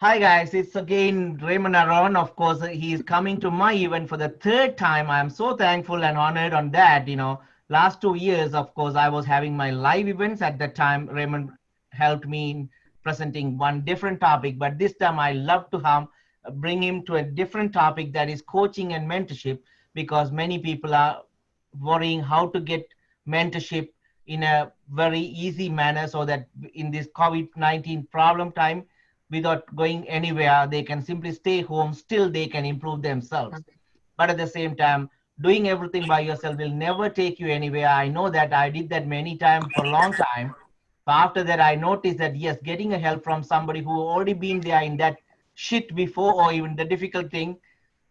Hi guys, it's again Raymond Aron. Of course, he is coming to my event for the third time. I am so thankful and honored on that. Last 2 years, of course, I was having my live events. At that time, Raymond helped me in presenting one different topic, but this time I love to bring him to a different topic, that is coaching and mentorship, because many people are worrying how to get mentorship in a very easy manner, so that in this COVID-19 problem time, without going anywhere, they can simply stay home, still they can improve themselves. But at the same time, doing everything by yourself will never take you anywhere. I know that. I did that many times for a long time. But after that, I noticed that yes, getting a help from somebody who already been there in that shit before, or even the difficult thing,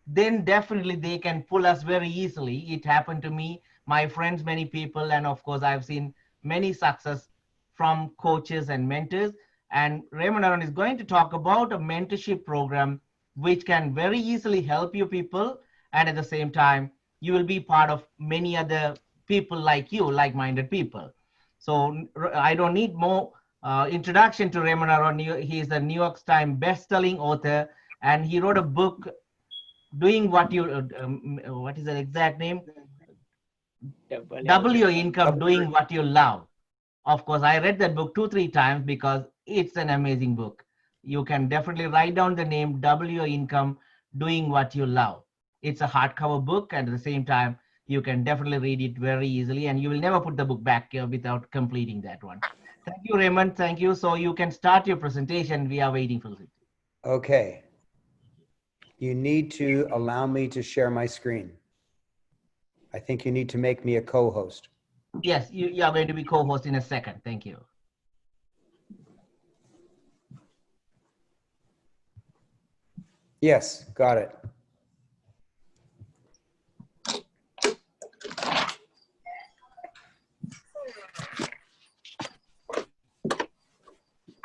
then definitely they can pull us very easily. It happened to me, my friends, many people, and of course, I've seen many success from coaches and mentors. And Raymond Aron is going to talk about a mentorship program which can very easily help you people, and at the same time, you will be part of many other people like you, like-minded people. So I don't need more introduction to Raymond Aron. He is a New York Times best-selling author, and he wrote a book, doing what you what is the exact name, double your income doing what you love. Of course, I read that book 2 3 times because it's an amazing book. You can definitely write down the name, double your income doing what you love. It's a hardcover book, and at the same time you can definitely read it very easily, and you will never put the book back without completing that one. Thank you, Raymond. Thank you. So you can start your presentation. We are waiting for it. Okay. You need to allow me to share my screen. I think you need to make me a co-host. Yes, you are going to be co-host in a second. Thank you. Yes, got it.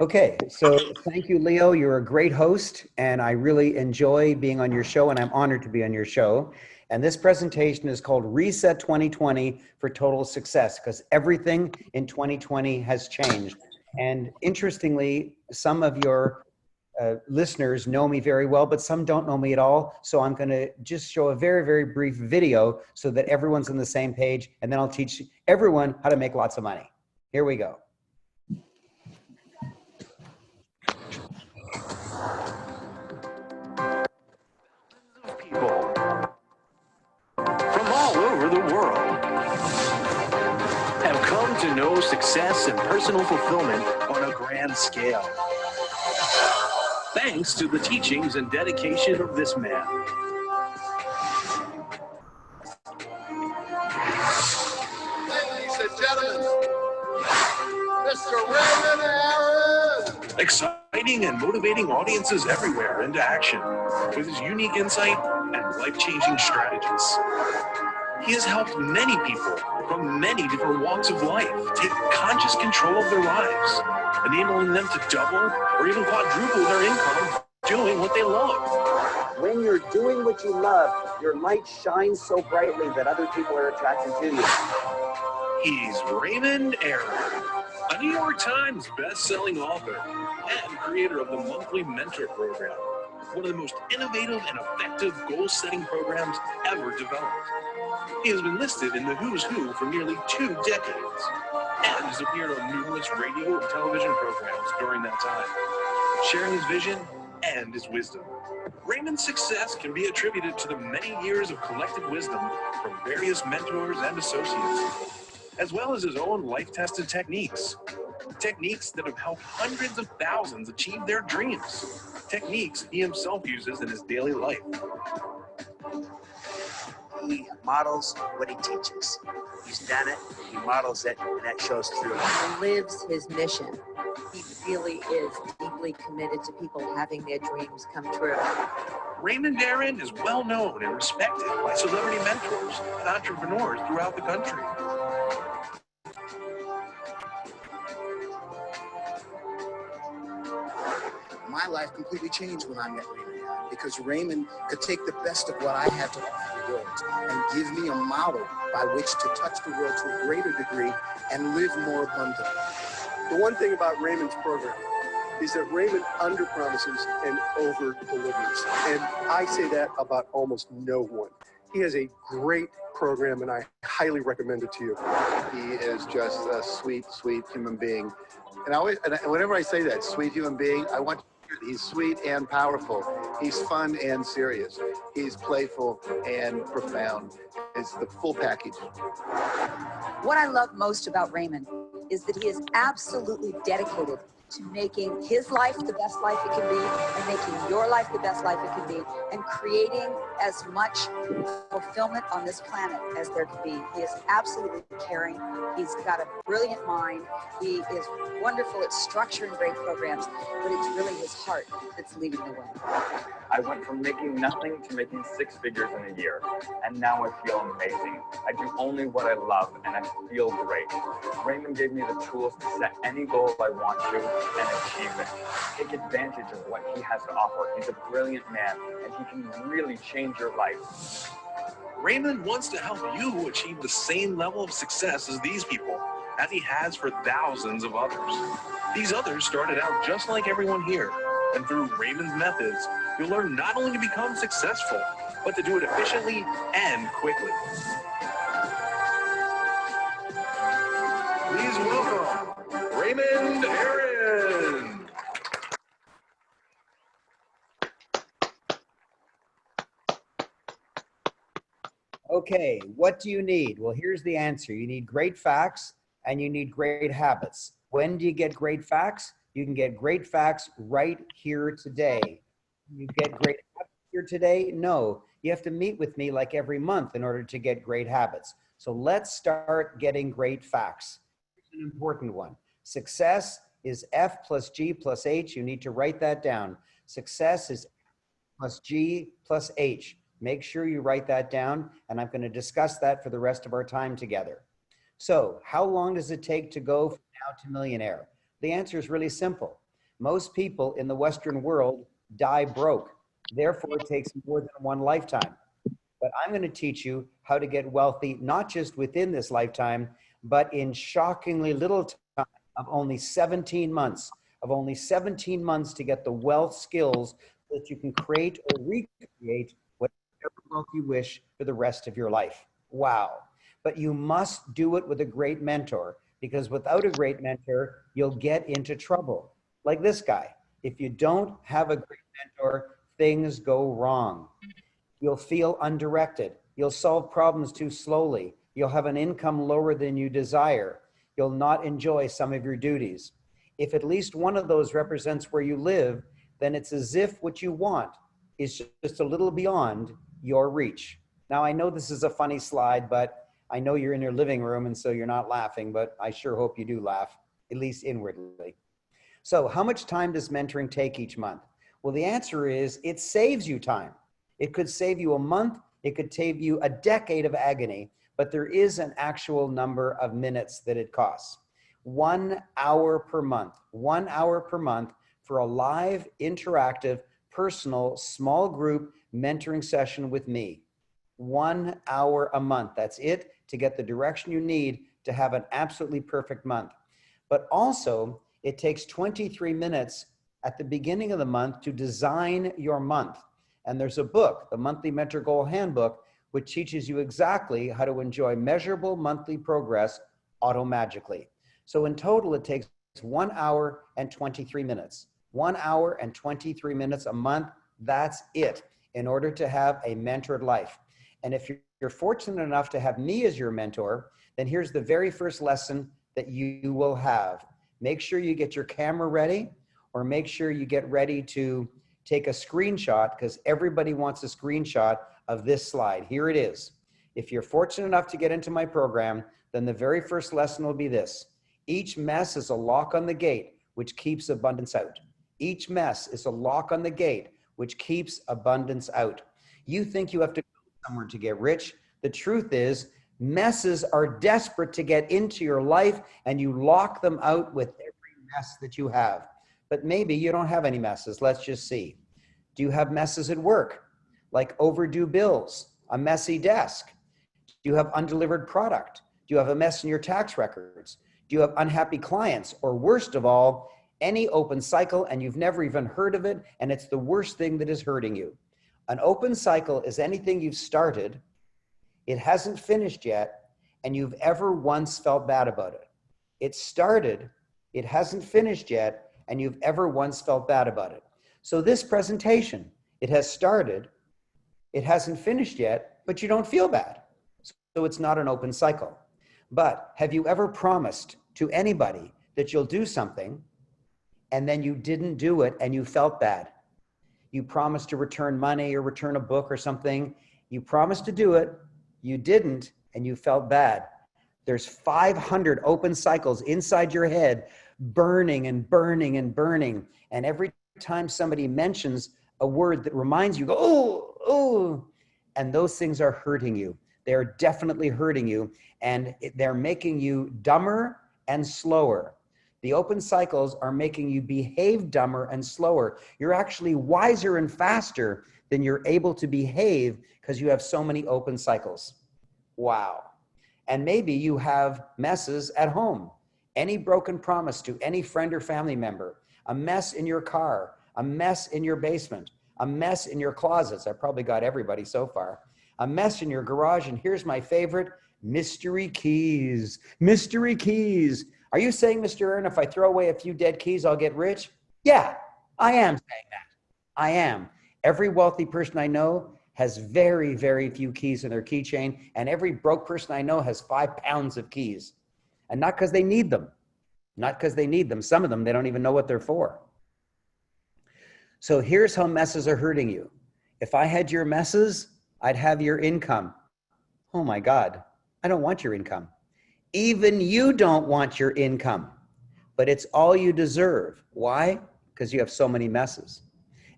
Okay, so thank you, Leo. You're a great host, and I really enjoy being on your show, and I'm honored to be on your show. And this presentation is called Reset 2020 for Total Success, because everything in 2020 has changed. And interestingly, some of your listeners know me very well, but some don't know me at all. So I'm going to just show a very, very brief video so that everyone's on the same page, and then I'll teach everyone how to make lots of money. Here we go. People from all over the world have come to know success and personal fulfillment on a grand scale, thanks to the teachings and dedication of this man. Ladies and gentlemen, Mr. Raymond Aron. Exciting and motivating audiences everywhere into action with his unique insight and life-changing strategies. He has helped many people from many different walks of life take conscious control of their lives, enabling them to double or even quadruple their income doing what they love. When you're doing what you love, your light shines so brightly that other people are attracted to you. He's Raymond Aron, a New York Times best-selling author and creator of the monthly mentor program, one of the most innovative and effective goal-setting programs ever developed. He has been listed in the Who's Who for nearly 2 decades and has appeared on numerous radio and television programs during that time, sharing his vision and his wisdom. Raymond's success can be attributed to the many years of collective wisdom from various mentors and associates, as well as his own life-tested techniques. Techniques that have helped hundreds of thousands achieve their dreams. Techniques he himself uses in his daily life. He models what he teaches. He's done it, he models it, and that shows through. He lives his mission. He really is deeply committed to people having their dreams come true. Raymond Aron is well known and respected by celebrity mentors and entrepreneurs throughout the country. My life completely changed when I met Raymond Aron, because Raymond could take the best of what I had to offer the world and give me a model by which to touch the world to a greater degree and live more abundantly. The one thing about Raymond's program is that Raymond underpromises and over-delivers. And I say that about almost no one. He has a great program, and I highly recommend it to you. He is just a sweet, sweet human being. And whenever I say that, sweet human being, I want to hear that he's sweet and powerful. He's fun and serious. He's playful and profound. It's the full package. What I love most about Raymond is that he is absolutely dedicated to making his life the best life it can be, and making your life the best life it can be, and creating as much fulfillment on this planet as there can be. He is absolutely caring. He's got a brilliant mind. He is wonderful at structuring great programs, but it's really his heart that's leading the way. I went from making nothing to making 6 figures in a year, and now I feel amazing. I do only what I love, and I feel great. Raymond gave me the tools to set any goal I want to and achieve it. Take advantage of what he has to offer. He's a brilliant man, and he can really change your life. Raymond wants to help you achieve the same level of success as these people, as he has for thousands of others. These others started out just like everyone here, and through Raymond's methods, you'll learn not only to become successful, but to do it efficiently and quickly. Please welcome Raymond Aaron. Okay, what do you need? Well, here's the answer. You need great facts and you need great habits. When do you get great facts? You can get great facts right here today. You get great habits here today? No, you have to meet with me like every month in order to get great habits. So let's start getting great facts. Here's an important one. Success is F plus G plus H. You need to write that down. Success is F plus G plus H. Make sure you write that down, and I'm going to discuss that for the rest of our time together. So how long does it take to go from now to millionaire? The answer is really simple. Most people in the Western world die broke. Therefore, it takes more than one lifetime. But I'm going to teach you how to get wealthy, not just within this lifetime, but in shockingly little time of only 17 months. Of only 17 months to get the wealth skills that you can create or recreate whatever wealth you wish for the rest of your life. Wow. But you must do it with a great mentor, because without a great mentor, you'll get into trouble. Like this guy. If you don't have a great mentor, things go wrong. You'll feel undirected. You'll solve problems too slowly. You'll have an income lower than you desire. You'll not enjoy some of your duties. If at least one of those represents where you live, then it's as if what you want is just a little beyond your reach. Now, I know this is a funny slide, but I know you're in your living room, and so you're not laughing, but I sure hope you do laugh, at least inwardly. So how much time does mentoring take each month? Well, the answer is it saves you time. It could save you a month. It could save you a decade of agony, but there is an actual number of minutes that it costs. 1 hour per month, 1 hour per month for a live, interactive, personal, small group mentoring session with me. 1 hour a month. That's it, to get the direction you need to have an absolutely perfect month. But also, it takes 23 minutes at the beginning of the month to design your month. And there's a book, the Monthly Mentor Goal Handbook, which teaches you exactly how to enjoy measurable monthly progress automagically. So in total, it takes 1 hour and 23 minutes. 1 hour and 23 minutes a month, that's it, in order to have a mentored life. And if you're fortunate enough to have me as your mentor, then here's the very first lesson that you will have. Make sure you get your camera ready, or make sure you get ready to take a screenshot, because everybody wants a screenshot of this slide. Here it is. If you're fortunate enough to get into my program, then the very first lesson will be this. Each mess is a lock on the gate, which keeps abundance out. Each mess is a lock on the gate, which keeps abundance out. You think you have to go somewhere to get rich. The truth is, messes are desperate to get into your life, and you lock them out with every mess that you have. But maybe you don't have any messes. Let's just see. Do you have messes at work? Like overdue bills, a messy desk? Do you have undelivered product? Do you have a mess in your tax records? Do you have unhappy clients? Or worst of all, any open cycle and you've never even heard of it, and it's the worst thing that is hurting you. An open cycle is anything you've started, it hasn't finished yet, and you've ever once felt bad about it. It started, it hasn't finished yet, and you've ever once felt bad about it. So this presentation, it has started, it hasn't finished yet, but you don't feel bad. So it's not an open cycle. But have you ever promised to anybody that you'll do something and then you didn't do it and you felt bad? You promised to return money or return a book or something. You promised to do it, you didn't, and you felt bad. There's 500 open cycles inside your head, burning and burning and burning. And every time somebody mentions a word that reminds you, go, oh, oh, and those things are hurting you. They're definitely hurting you, and they're making you dumber and slower. The open cycles are making you behave dumber and slower. You're actually wiser and faster than you're able to behave because you have so many open cycles. Wow. And maybe you have messes at home. Any broken promise to any friend or family member, a mess in your car, a mess in your basement, a mess in your closets. I probably got everybody so far. A mess in your garage, and here's my favorite, mystery keys. Mystery keys. Are you saying, Mr. Aaron, if I throw away a few dead keys, I'll get rich? Yeah, I am saying that. I am. Every wealthy person I know has very, very few keys in their keychain, and every broke person I know has 5 pounds of keys. And not because they need them. Not because they need them. Some of them, they don't even know what they're for. So here's how messes are hurting you. If I had your messes, I'd have your income. Oh my God, I don't want your income. Even you don't want your income, but it's all you deserve. Why? Because you have so many messes.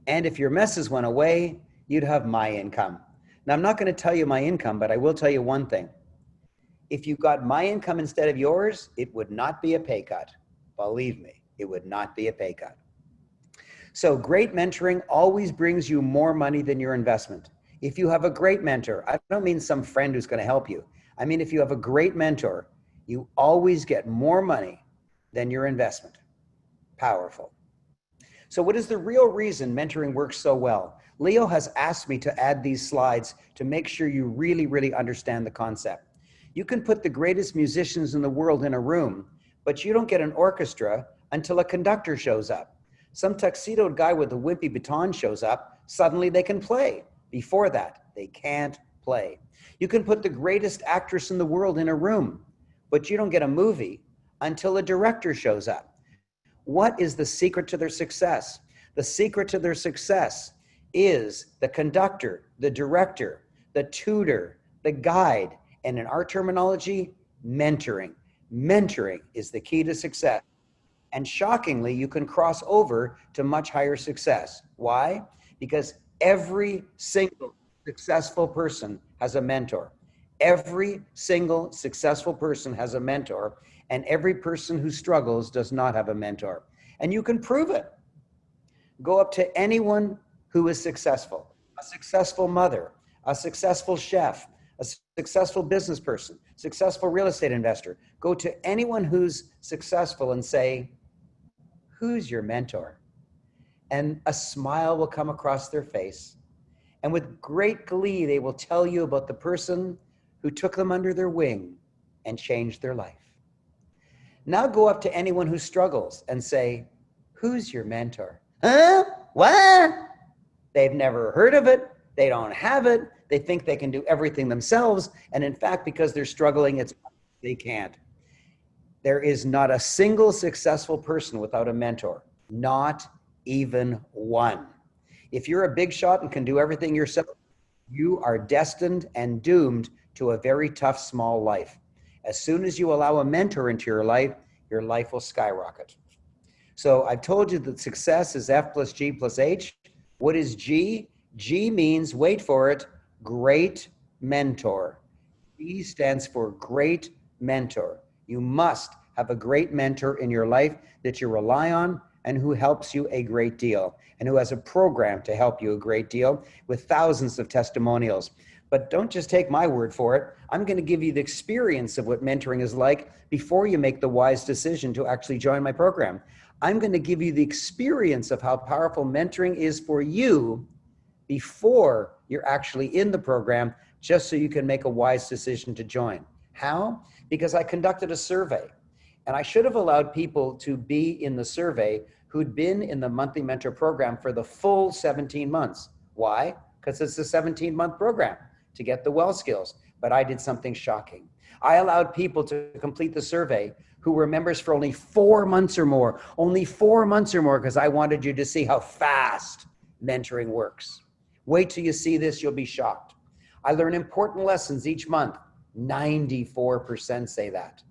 And if your messes went away, you'd have my income. Now, I'm not going to tell you my income, but I will tell you one thing. If you got my income instead of yours, it would not be a pay cut. Believe me, it would not be a pay cut. So great mentoring always brings you more money than your investment. If you have a great mentor, I don't mean some friend who's going to help you. I mean, if you have a great mentor, you always get more money than your investment. Powerful. So what is the real reason mentoring works so well? Leo has asked me to add these slides to make sure you really, really understand the concept. You can put the greatest musicians in the world in a room, but you don't get an orchestra until a conductor shows up. Some tuxedoed guy with a wimpy baton shows up, suddenly they can play. Before that, they can't play. You can put the greatest actress in the world in a room, but you don't get a movie until a director shows up. What is the secret to their success? The secret to their success is the conductor, the director, the tutor, the guide, and in our terminology, mentoring. Mentoring is the key to success. And shockingly, you can cross over to much higher success. Why? Because every single successful person has a mentor. Every single successful person has a mentor, and every person who struggles does not have a mentor. And you can prove it. Go up to anyone who is successful, a successful mother, a successful chef, a successful business person, successful real estate investor. Go to anyone who's successful and say, who's your mentor? And a smile will come across their face. And with great glee, they will tell you about the person who took them under their wing and changed their life. Now go up to anyone who struggles and say, who's your mentor? Huh? What? They've never heard of it. They don't have it. They think they can do everything themselves. And in fact, because they're struggling, they can't. There is not a single successful person without a mentor. Not even one. If you're a big shot and can do everything yourself, you are destined and doomed to a very tough, small life. As soon as you allow a mentor into your life will skyrocket. So I've told you that success is F plus G plus H. What is G? G means, wait for it, great mentor. G stands for great mentor. You must have a great mentor in your life that you rely on and who helps you a great deal and who has a program to help you a great deal with thousands of testimonials. But don't just take my word for it. I'm going to give you the experience of what mentoring is like before you make the wise decision to actually join my program. I'm going to give you the experience of how powerful mentoring is for you before you're actually in the program, just so you can make a wise decision to join. How? Because I conducted a survey, and I should have allowed people to be in the survey who'd been in the monthly mentor program for the full 17 months. Why? Because it's a 17-month program to get the well skills. But I did something shocking. I allowed people to complete the survey who were members for only 4 months or more, because I wanted you to see how fast mentoring works. Wait till you see this, you'll be shocked. I learn important lessons each month. 94% say that.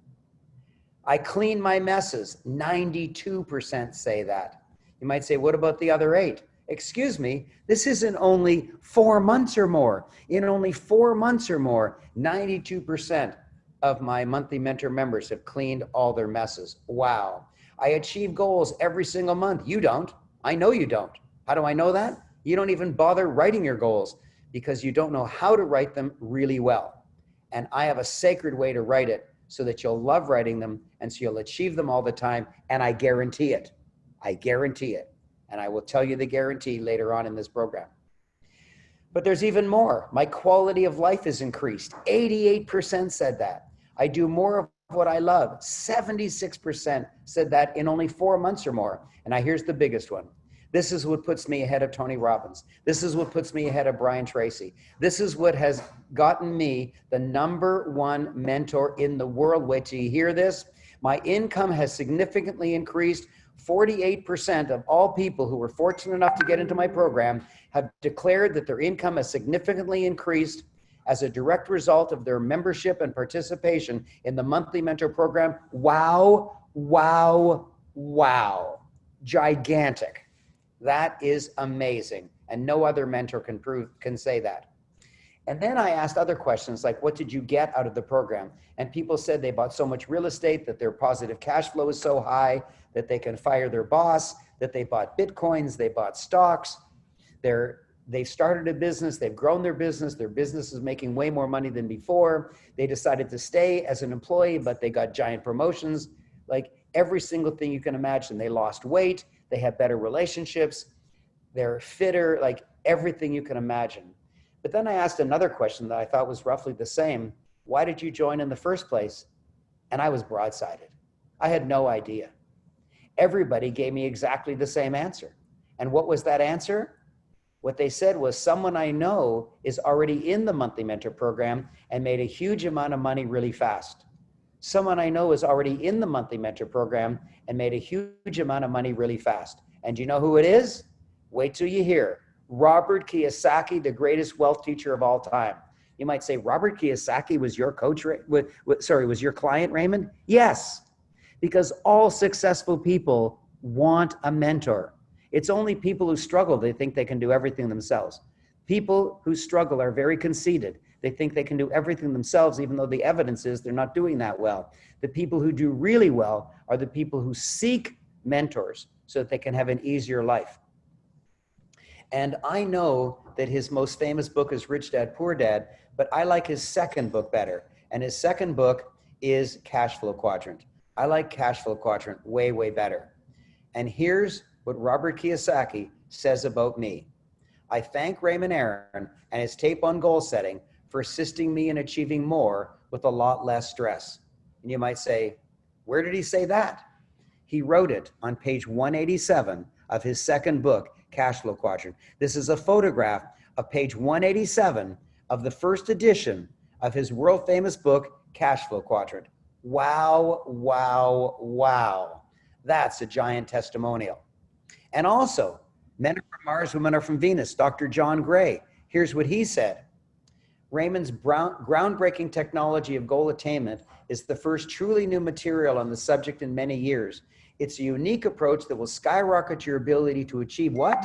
I clean my messes. 92% say that. You might say, what about the other 8? Excuse me, this isn't only 4 months or more. In only 4 months or more, 92% of my monthly mentor members have cleaned all their messes. Wow. I achieve goals every single month. You don't. I know you don't. How do I know that? You don't even bother writing your goals because you don't know how to write them really well. And I have a sacred way to write it so that you'll love writing them and so you'll achieve them all the time. And I guarantee it. I guarantee it. And I will tell you the guarantee later on in this program. But there's even more. My quality of life is increased. 88% said that. I do more of what I love. 76% said that in only 4 months or more. And here's the biggest one. This is what puts me ahead of Tony Robbins. This is what puts me ahead of Brian Tracy. This is what has gotten me the #1 mentor in the world. Wait till you hear this. My income has significantly increased. 48% of all people who were fortunate enough to get into my program have declared that their income has significantly increased as a direct result of their membership and participation in the monthly mentor program. Wow, wow, wow. Gigantic. That is amazing. And no other mentor can say that. And then I asked other questions like, what did you get out of the program? And people said they bought so much real estate, that their positive cash flow is so high that they can fire their boss, that they bought Bitcoins, they bought stocks. They started a business, they've grown their business is making way more money than before. They decided to stay as an employee, but they got giant promotions. Like every single thing you can imagine. They lost weight, they have better relationships, they're fitter, like everything you can imagine. But then I asked another question that I thought was roughly the same. Why did you join in the first place? And I was broadsided. I had no idea. Everybody gave me exactly the same answer. And what was that answer? What they said was, someone I know is already in the monthly mentor program and made a huge amount of money really fast. Someone I know is already in the monthly mentor program and made a huge amount of money really fast. And do you know who it is? Wait till you hear. Robert Kiyosaki, the greatest wealth teacher of all time. You might say, Robert Kiyosaki was your coach, was your client, Raymond? Yes, because all successful people want a mentor. It's only people who struggle, they think they can do everything themselves. People who struggle are very conceited. They think they can do everything themselves, even though the evidence is they're not doing that well. The people who do really well are the people who seek mentors so that they can have an easier life. And I know that his most famous book is Rich Dad, Poor Dad, but I like his second book better. And his second book is Cash Flow Quadrant. I like Cash Flow Quadrant way, way better. And here's what Robert Kiyosaki says about me. I thank Raymond Aaron and his tape on goal setting for assisting me in achieving more with a lot less stress. And you might say, where did he say that? He wrote it on page 187 of his second book, Cash Flow Quadrant. This is a photograph of page 187 of the first edition of his world famous book, Cash Flow Quadrant. Wow, wow, wow. That's a giant testimonial. And also, men are from Mars, women are from Venus. Dr. John Gray, here's what he said. Raymond's groundbreaking technology of goal attainment is the first truly new material on the subject in many years. It's a unique approach that will skyrocket your ability to achieve what?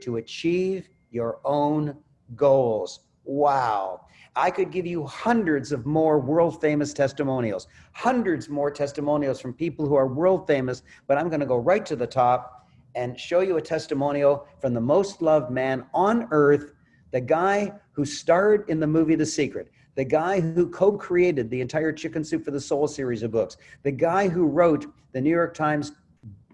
To achieve your own goals. Wow. I could give you hundreds of more world famous testimonials, hundreds more testimonials from people who are world famous, but I'm going to go right to the top and show you a testimonial from the most loved man on earth, the guy who starred in the movie The Secret, the guy who co-created the entire Chicken Soup for the Soul series of books, the guy who wrote the New York Times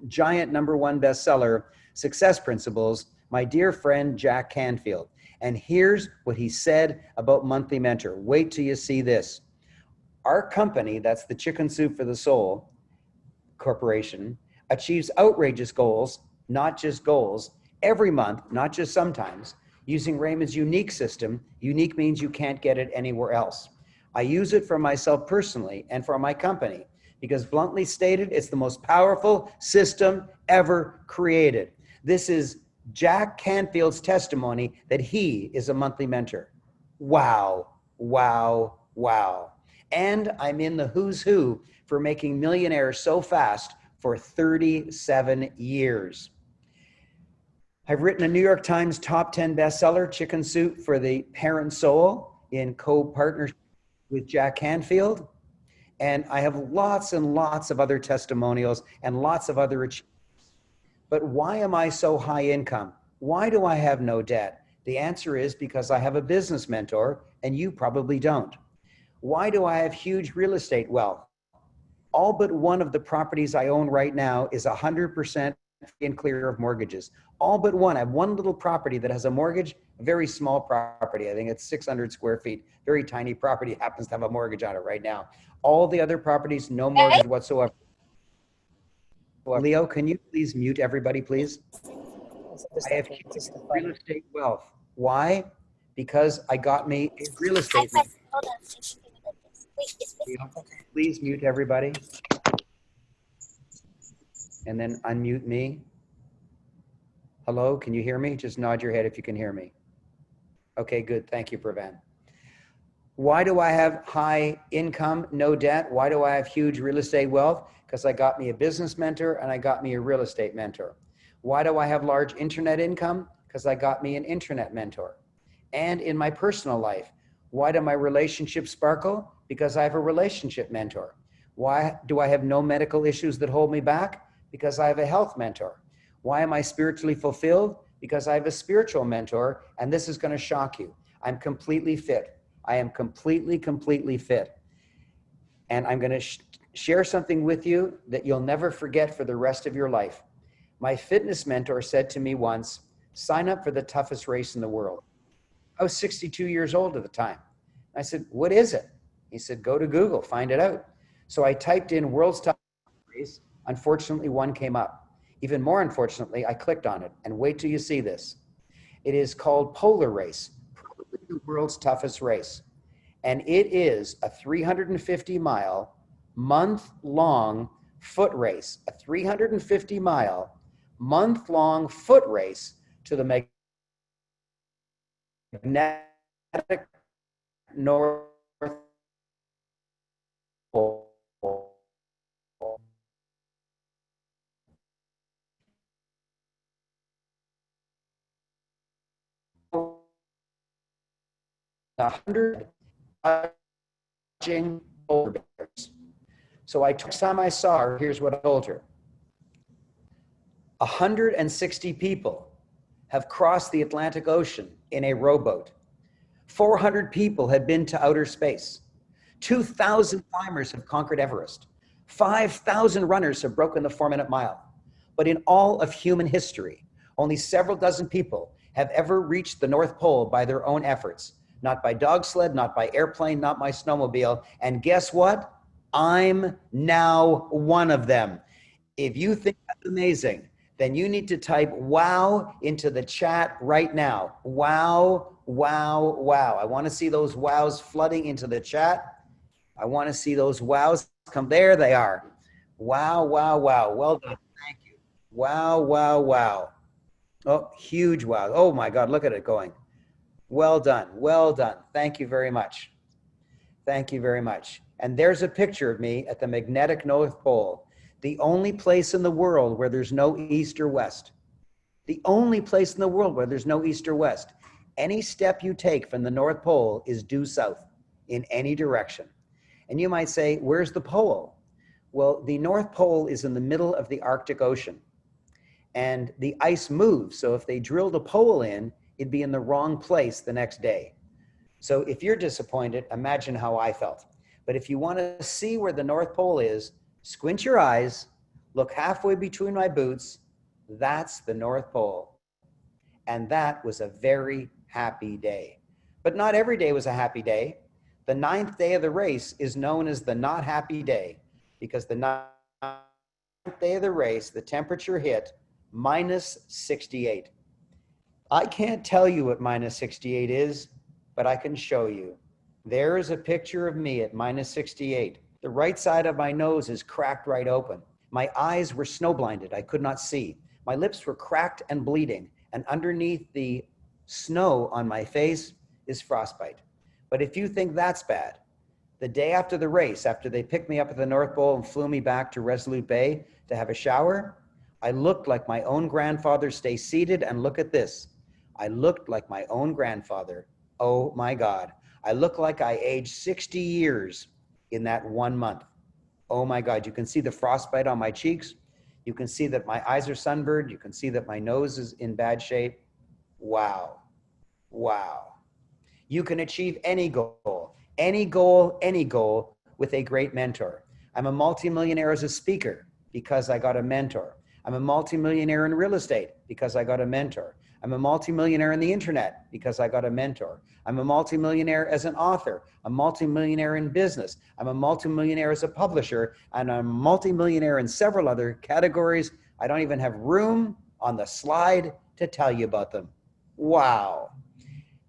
giant #1 bestseller, Success Principles, my dear friend Jack Canfield. And here's what he said about Monthly Mentor. Wait till you see this. Our company, that's the Chicken Soup for the Soul Corporation, achieves outrageous goals, not just goals, every month, not just sometimes, using Raymond's unique system. Unique means you can't get it anywhere else. I use it for myself personally and for my company because, bluntly stated, it's the most powerful system ever created. This is Jack Canfield's testimony that he is a monthly mentor. Wow, wow, wow. And I'm in the who's who for making millionaires so fast for 37 years. I've written a New York Times top 10 bestseller, Chicken Soup for the Parent Soul, in co-partnership with Jack Canfield. And I have lots and lots of other testimonials and lots of other achievements. But why am I so high income? Why do I have no debt? The answer is because I have a business mentor and you probably don't. Why do I have huge real estate wealth? All but one of the properties I own right now is 100% free and clear of mortgages. All but one. I have one little property that has a mortgage, a very small property. I think it's 600 square feet, very tiny property, happens to have a mortgage on it right now. All the other properties, no mortgage whatsoever. Leo, can you please mute everybody, please? I have huge real estate wealth. Why? Because I got me a real estate. Please mute everybody. And then unmute me. Hello, can you hear me? Just nod your head if you can hear me. Okay, good. Thank you, Pravan. Why do I have high income, no debt? Why do I have huge real estate wealth? Because I got me a business mentor and I got me a real estate mentor. Why do I have large internet income? Because I got me an internet mentor. And in my personal life, why do my relationships sparkle? Because I have a relationship mentor. Why do I have no medical issues that hold me back? Because I have a health mentor. Why am I spiritually fulfilled? Because I have a spiritual mentor, and this is going to shock you. I'm completely fit. I am completely fit. And I'm going to share something with you that you'll never forget for the rest of your life. My fitness mentor said to me once, sign up for the toughest race in the world. I was 62 years old at the time. I said, what is it? He said, go to Google, find it out. So I typed in world's toughest race. Unfortunately, one came up. Even more unfortunately, I clicked on it, and wait till you see this. It is called Polar Race, probably the world's toughest race. And it is a 350-mile, month-long foot race, a 350-mile, month-long foot race to the magnetic North Pole. 100 watching polar bears. So next time I saw her, here's what I told her. 160 people have crossed the Atlantic Ocean in a rowboat. 400 people have been to outer space. 2,000 climbers have conquered Everest. 5,000 runners have broken the 4-minute mile. But in all of human history, only several dozen people have ever reached the North Pole by their own efforts. Not by dog sled, not by airplane, not by snowmobile. And guess what? I'm now one of them. If you think that's amazing, then you need to type wow into the chat right now. Wow, wow, wow. I want to see those wows flooding into the chat. I want to see those wows come. There they are. Wow, wow, wow. Well done. Thank you. Wow, wow, wow. Oh, huge wow. Oh my God, look at it going. Well done. Well done. Thank you very much. Thank you very much. And there's a picture of me at the magnetic North Pole, the only place in the world where there's no east or west. The only place in the world where there's no east or west. Any step you take from the North Pole is due south in any direction. And you might say, where's the pole? Well, the North Pole is in the middle of the Arctic Ocean. And the ice moves. So if they drilled a pole in, it'd be in the wrong place the next day. So if you're disappointed, imagine how I felt. But if you want to see where the North Pole is, squint your eyes, look halfway between my boots. That's the North Pole. And that was a very happy day. But not every day was a happy day. The 9th day of the race is known as the not happy day, because the 9th day of the race, the temperature hit minus 68. I can't tell you what minus 68 is, but I can show you. There is a picture of me at minus 68. The right side of my nose is cracked right open. My eyes were snow blinded. I could not see. My lips were cracked and bleeding, and underneath the snow on my face is frostbite. But if you think that's bad, the day after the race, after they picked me up at the North Pole and flew me back to Resolute Bay to have a shower, I looked like my own grandfather. Stay seated and look at this. I looked like my own grandfather. Oh my God. I look like I aged 60 years in that 1 month. Oh my God. You can see the frostbite on my cheeks. You can see that my eyes are sunburned. You can see that my nose is in bad shape. Wow. Wow. You can achieve any goal with a great mentor. I'm a multimillionaire as a speaker because I got a mentor. I'm a multimillionaire in real estate because I got a mentor. I'm a multimillionaire in the internet because I got a mentor. I'm a multimillionaire as an author, a multimillionaire in business. I'm a multimillionaire as a publisher, and I'm a multimillionaire in several other categories. I don't even have room on the slide to tell you about them. Wow.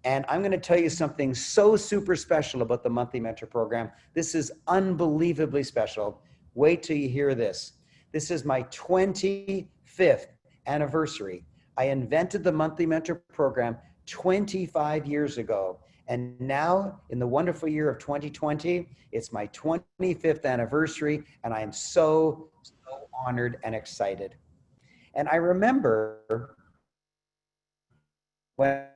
And I'm going to tell you something so super special about the Monthly Mentor Program. This is unbelievably special. Wait till you hear this. This is my 25th anniversary. I invented the Monthly Mentor Program 25 years ago. And now, in the wonderful year of 2020, it's my 25th anniversary, and I am so honored and excited. And I remember when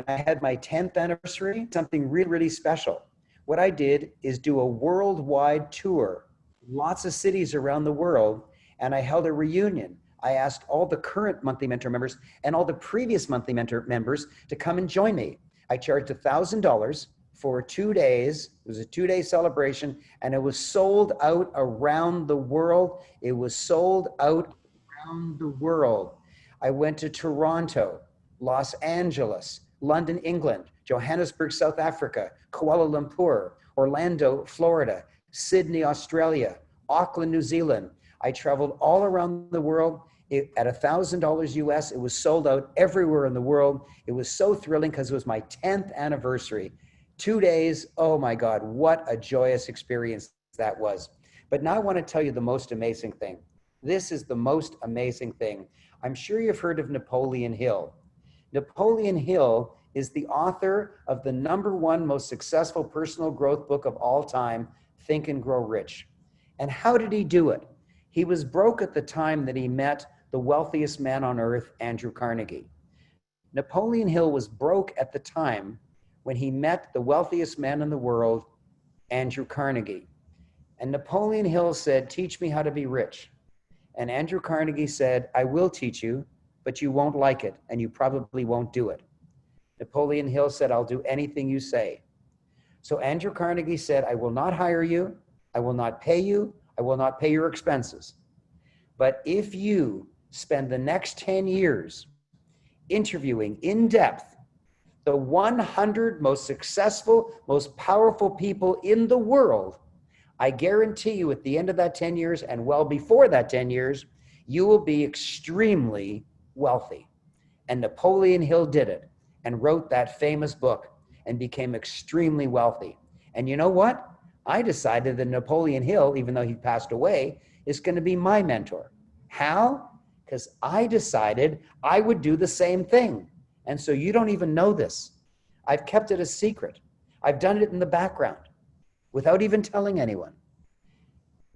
I had my 10th anniversary, something really, really special. What I did is do a worldwide tour, lots of cities around the world, and I held a reunion. I asked all the current Monthly Mentor members and all the previous Monthly Mentor members to come and join me. I charged $1,000 for 2 days. It was a 2-day celebration, and it was sold out around the world. It was sold out around the world. I went to Toronto, Los Angeles, London, England, Johannesburg, South Africa, Kuala Lumpur, Orlando, Florida, Sydney, Australia, Auckland, New Zealand. I traveled all around the world. At $1,000 US, it was sold out everywhere in the world. It was so thrilling because it was my 10th anniversary. 2 days, oh my God, what a joyous experience that was. But now I want to tell you the most amazing thing. This is the most amazing thing. I'm sure you've heard of Napoleon Hill. Napoleon Hill is the author of the #1 most successful personal growth book of all time, Think and Grow Rich. And how did he do it? He was broke at the time that he met the wealthiest man on earth, Andrew Carnegie. Napoleon Hill was broke at the time when he met the wealthiest man in the world, Andrew Carnegie. And Napoleon Hill said, "Teach me how to be rich." And Andrew Carnegie said, "I will teach you, but you won't like it, and you probably won't do it." Napoleon Hill said, "I'll do anything you say." So Andrew Carnegie said, "I will not hire you. I will not pay you. I will not pay your expenses. But if you spend the next 10 years interviewing in depth the 100 most successful, most powerful people in the world, I guarantee you at the end of that 10 years and well before that 10 years, you will be extremely wealthy." And Napoleon Hill did it and wrote that famous book and became extremely wealthy. And you know what? I decided that Napoleon Hill, even though he passed away, is going to be my mentor. How? Because I decided I would do the same thing. And so you don't even know this. I've kept it a secret. I've done it in the background without even telling anyone.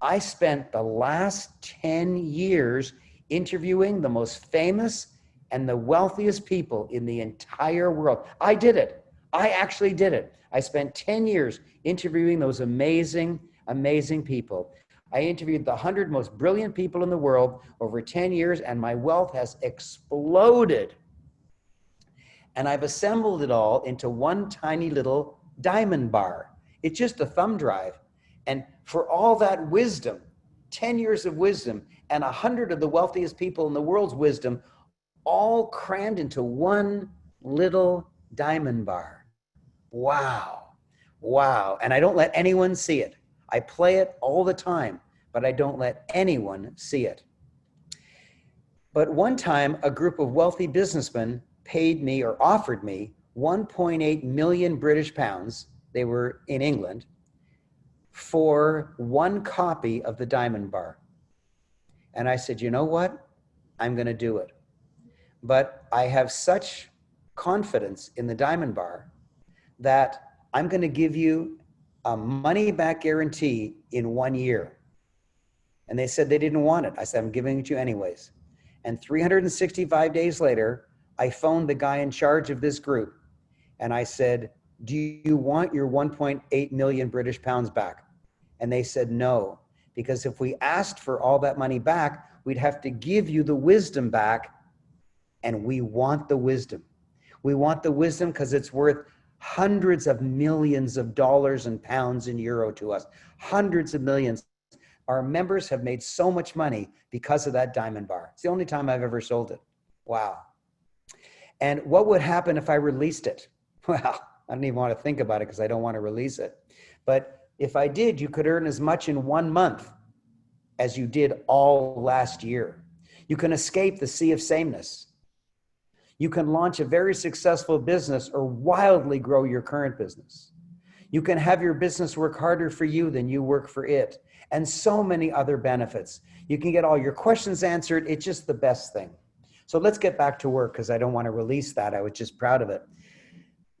I spent the last 10 years interviewing the most famous and the wealthiest people in the entire world. I did it. I actually did it. I spent 10 years interviewing those amazing, amazing people. I interviewed the 100 most brilliant people in the world over 10 years, and my wealth has exploded. And I've assembled it all into one tiny little diamond bar. It's just a thumb drive. And for all that wisdom 10 years of wisdom, and 100 of the wealthiest people in the world's wisdom, all crammed into one little diamond bar. Wow. Wow. And I don't let anyone see it. I play it all the time, but I don't let anyone see it. But one time, a group of wealthy businessmen paid me or offered me 1.8 million British pounds. They were in England for one copy of the diamond bar. And I said, you know what? I'm going to do it. But I have such confidence in the diamond bar that I'm going to give you a money back guarantee in 1 year. And they said they didn't want it. I said, I'm giving it to you anyways. And 365 days later, I phoned the guy in charge of this group. And I said, do you want your 1.8 million British pounds back? And they said, no, because if we asked for all that money back, we'd have to give you the wisdom back. And we want the wisdom. We want the wisdom because it's worth hundreds of millions of dollars and pounds and euro to us, hundreds of millions. Our members have made so much money because of that diamond bar. It's the only time I've ever sold it. Wow. And what would happen if I released it? Well, I don't even want to think about it because I don't want to release it. But if I did, you could earn as much in 1 month as you did all last year. You can escape the sea of sameness. You can launch a very successful business or wildly grow your current business. You can have your business work harder for you than you work for it, and so many other benefits. You can get all your questions answered. It's just the best thing. So let's get back to work because I don't want to release that. I was just proud of it.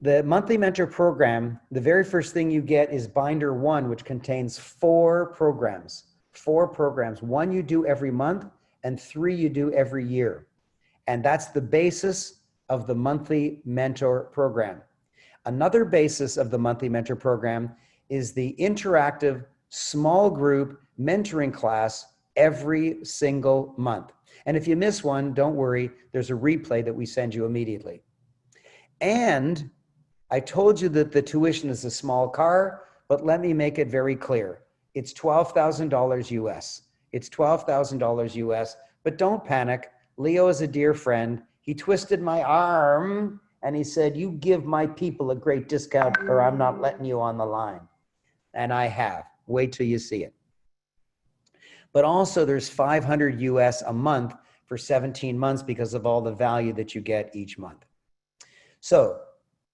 The monthly mentor program, the very first thing you get is binder 1, which contains 4 programs. 4 programs. 1 you do every month and 3 you do every year. And that's the basis of the monthly mentor program. Another basis of the monthly mentor program is the interactive small group mentoring class every single month. And if you miss one, don't worry, there's a replay that we send you immediately. And I told you that the tuition is a small car, but let me make it very clear. It's $12,000 US. It's $12,000 US, but don't panic. Leo is a dear friend. He twisted my arm and he said, you give my people a great discount or I'm not letting you on the line. And I have. Wait till you see it. But also there's 500 US a month for 17 months because of all the value that you get each month. So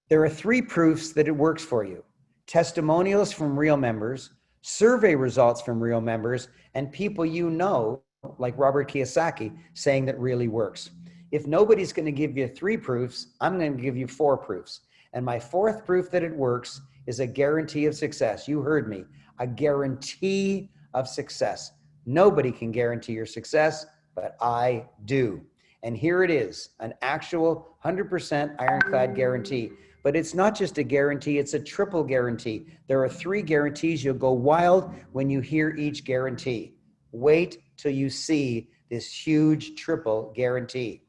there are 3 proofs that it works for you. Testimonials from real members, survey results from real members, and people you know, like Robert Kiyosaki, saying that really works. If nobody's going to give you 3 proofs, I'm going to give you 4 proofs. And my 4th proof that it works is a guarantee of success. You heard me, a guarantee of success. Nobody can guarantee your success, but I do. And here it is, an actual 100% ironclad guarantee. But it's not just a guarantee, it's a triple guarantee. There are 3 guarantees. You'll go wild when you hear each guarantee. Wait till you see this huge triple guarantee.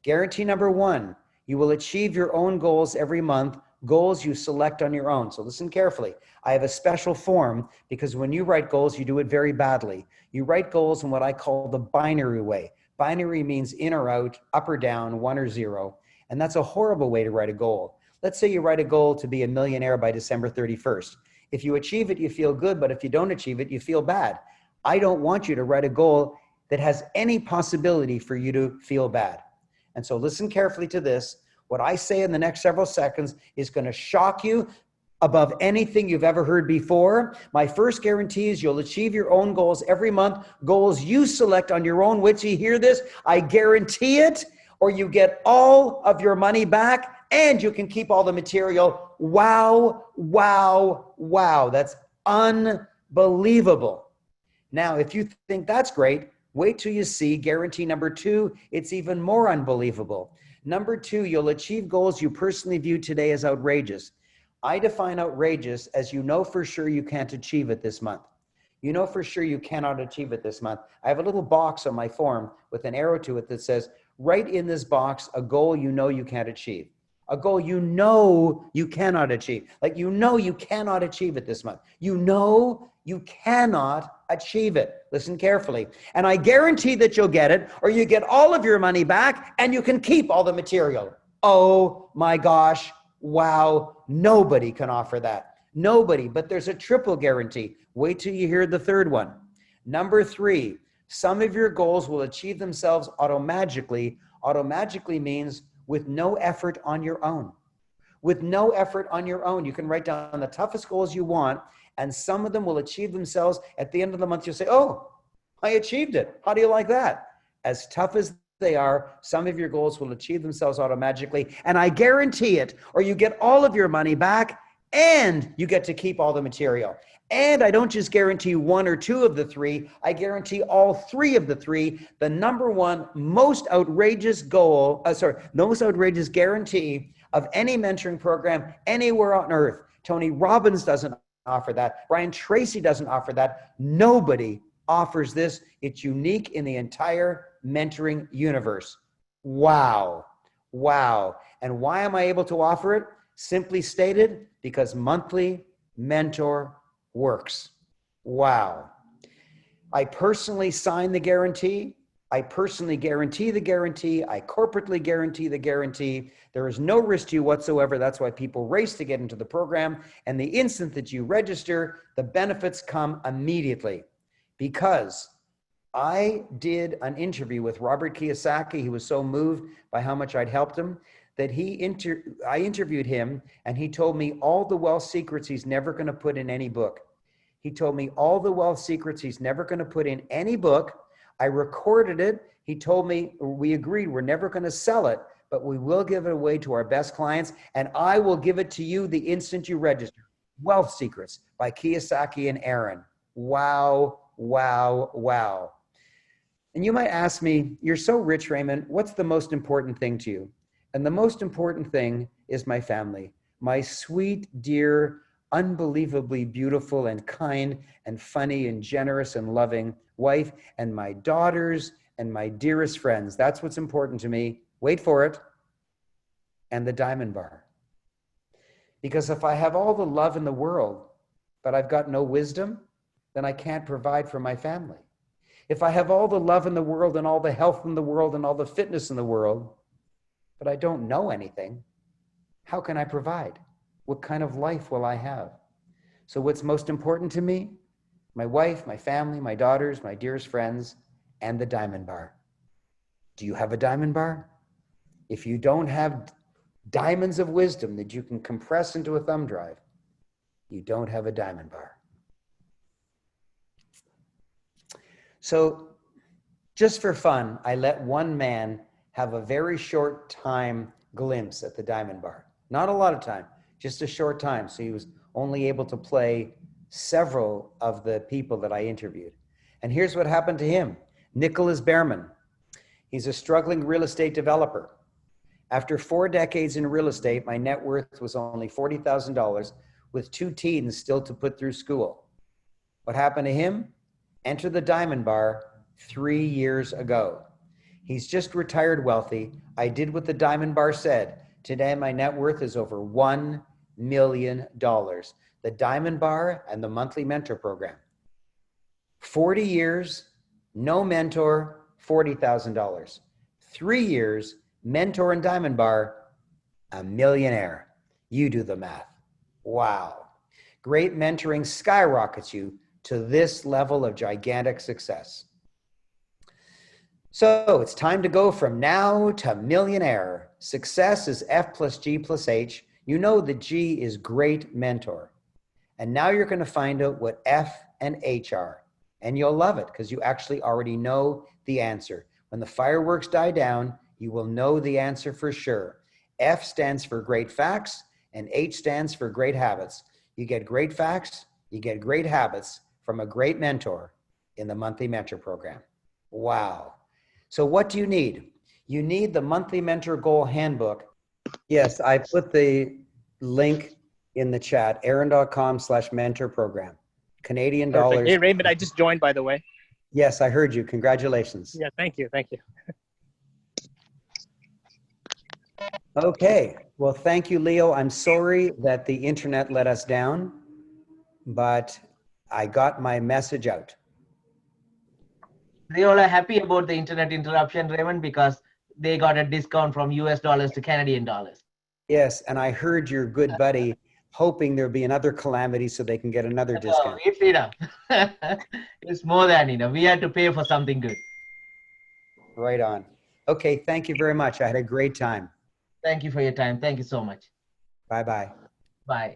Guarantee number 1, you will achieve your own goals every month, goals you select on your own. So listen carefully. I have a special form because when you write goals, you do it very badly. You write goals in what I call the binary way. Binary means in or out, up or down, 1 or 0. And that's a horrible way to write a goal. Let's say you write a goal to be a millionaire by December 31st. If you achieve it, you feel good, but if you don't achieve it, you feel bad. I don't want you to write a goal that has any possibility for you to feel bad. And so listen carefully to this. What I say in the next several seconds is going to shock you above anything you've ever heard before. My first guarantee is you'll achieve your own goals every month, goals you select on your own. Which, you hear this? I guarantee it, or you get all of your money back and you can keep all the material. Wow, wow, wow. That's unbelievable. Now, if you think that's great, wait till you see guarantee number 2. It's even more unbelievable. Number 2, you'll achieve goals you personally view today as outrageous. I define outrageous as you know for sure you can't achieve it this month. You know for sure you cannot achieve it this month. I have a little box on my form with an arrow to it that says, write in this box a goal you know you can't achieve. A goal you know you cannot achieve. Like you know you cannot achieve it this month. You know you cannot achieve it. Listen carefully. And I guarantee that you'll get it, or you get all of your money back and you can keep all the material. Oh my gosh. Wow. Nobody can offer that. Nobody. But there's a triple guarantee. Wait till you hear the third one. Number 3, some of your goals will achieve themselves automagically. Automagically means with no effort on your own. With no effort on your own. You can write down the toughest goals you want, and some of them will achieve themselves. At the end of the month, you'll say, oh, I achieved it. How do you like that? As tough as they are, some of your goals will achieve themselves automagically, and I guarantee it, or you get all of your money back, and you get to keep all the material. And I don't just guarantee 1 or 2 of the 3, I guarantee all 3 of the 3. The number 1 most outrageous goal, most outrageous guarantee of any mentoring program anywhere on earth. Tony Robbins doesn't offer that. Brian Tracy doesn't offer that. Nobody offers this. It's unique in the entire mentoring universe. Wow. Wow. And why am I able to offer it? Simply stated, because Monthly Mentor works. Wow. I personally sign the guarantee. I personally guarantee the guarantee. I corporately guarantee the guarantee. There is no risk to you whatsoever. That's why people race to get into the program. And the instant that you register, the benefits come immediately. Because I did an interview with Robert Kiyosaki. He was so moved by how much I'd helped him that I interviewed him, and he told me all the wealth secrets he's never going to put in any book. He told me all the wealth secrets he's never going to put in any book. I recorded it. He told me, we agreed we're never going to sell it, but we will give it away to our best clients, and I will give it to you the instant you register. Wealth Secrets by Kiyosaki and Aaron. Wow, wow, wow. And you might ask me, you're so rich, Raymond, what's the most important thing to you? And the most important thing is my family, my sweet, dear, unbelievably beautiful and kind and funny and generous and loving wife, and my daughters and my dearest friends. That's what's important to me. Wait for it. And the diamond bar. Because if I have all the love in the world, but I've got no wisdom, then I can't provide for my family. If I have all the love in the world and all the health in the world and all the fitness in the world, but I don't know anything, how can I provide? What kind of life will I have? So what's most important to me? My wife, my family, my daughters, my dearest friends, and the diamond bar. Do you have a diamond bar? If you don't have diamonds of wisdom that you can compress into a thumb drive, you don't have a diamond bar. So just for fun, I let one man have a very short time glimpse at the diamond bar. Not a lot of time, just a short time. So he was only able to play several of the people that I interviewed. And here's what happened to him. Nicholas Behrman. He's a struggling real estate developer. After 4 decades in real estate, my net worth was only $40,000 with 2 teens still to put through school. What happened to him? Enter the diamond bar 3 years ago. He's just retired wealthy. I did what the diamond bar said. Today, my net worth is over $1 million. The diamond bar and the monthly mentor program. 40 years, no mentor, $40,000. 3 years, mentor and diamond bar, a millionaire. You do the math. Wow. Great mentoring skyrockets you to this level of gigantic success. So it's time to go from now to millionaire. Success is F plus G plus H. You know the G is great mentor. And now you're going to find out what F and H are. And you'll love it because you actually already know the answer. When the fireworks die down, you will know the answer for sure. F stands for great facts and H stands for great habits. You get great facts, you get great habits from a great mentor in the Monthly Mentor Program. Wow. So what do you need? You need the Monthly Mentor Goal Handbook. Yes, I put the link in the chat, aaron.com/mentor program. Canadian Perfect. dollars. Hey, Raymond, I just joined, by the way. Yes, I heard you. Congratulations. Yeah, thank you. Thank you. Okay. Well, thank you, Leo. I'm sorry that the internet let us down, but I got my message out. They all are happy about the internet interruption, Raymond, because they got a discount from US dollars to Canadian dollars. Yes, and I heard your good buddy hoping there'd be another calamity so they can get another No, discount. it's enough. It's more than enough. We had to pay for something good. Right on. Okay, thank you very much. I had a great time. Thank you for your time. Thank you so much. Bye-bye. Bye.